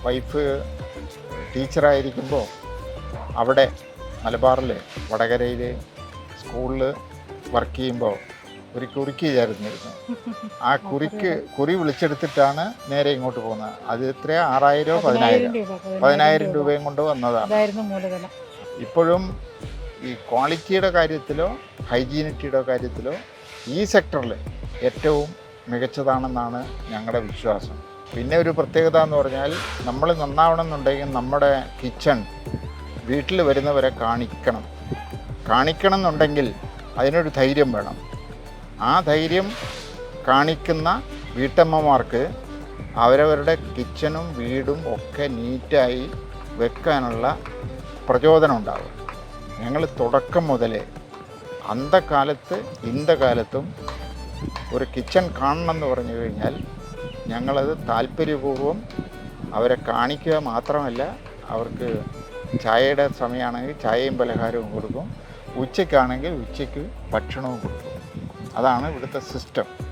Wife ടീച്ചറായിരിക്കുമ്പോൾ അവിടെ മലബാറിൽ വടകരയിൽ സ്കൂളിൽ വർക്ക് ചെയ്യുമ്പോൾ ഒരു കുറിക്ക് ചേർന്നിരുന്നു. ആ കുറി വിളിച്ചെടുത്തിട്ടാണ് നേരെ ഇങ്ങോട്ട് പോകുന്നത്. അത് എത്രയാ 10,000 രൂപയും കൊണ്ട് വന്നതാണ്. ഇപ്പോഴും ഈ ക്വാളിറ്റിയുടെ കാര്യത്തിലോ ഹൈജീനിറ്റിയുടെ കാര്യത്തിലോ ഈ സെക്ടറിൽ ഏറ്റവും മികച്ചതാണെന്നാണ് ഞങ്ങളുടെ വിശ്വാസം. പിന്നെ ഒരു പ്രത്യേകത എന്ന് പറഞ്ഞാൽ നമ്മൾ നന്നാവണം എന്നുണ്ടെങ്കിൽ നമ്മുടെ കിച്ചൺ വീട്ടിൽ വരുന്നവരെ കാണിക്കണം എന്നുണ്ടെങ്കിൽ അതിനൊരു ധൈര്യം വേണം. ആ ധൈര്യം കാണിക്കുന്ന വീട്ടമ്മമാർക്ക് അവരവരുടെ കിച്ചണും വീടും ഒക്കെ നീറ്റായി വെക്കാനുള്ള പ്രചോദനം ഉണ്ടാകും. ഞങ്ങൾ തുടക്കം മുതലേ അന്തകാലത്ത് ഇന്തകാലത്തും ഒരു കിച്ചൺ കാണണം എന്ന് പറഞ്ഞു കഴിഞ്ഞാൽ ഞങ്ങളത് താല്പര്യപൂർവ്വം അവരെ കാണിക്കുക മാത്രമല്ല, അവർക്ക് ചായയുടെ സമയമാണെങ്കിൽ ചായയും പലഹാരവും കൊടുക്കും, ഉച്ചയ്ക്കാണെങ്കിൽ ഉച്ചയ്ക്ക് ഭക്ഷണവും കൊടുക്കും. അതാണ് ഇവിടുത്തെ സിസ്റ്റം.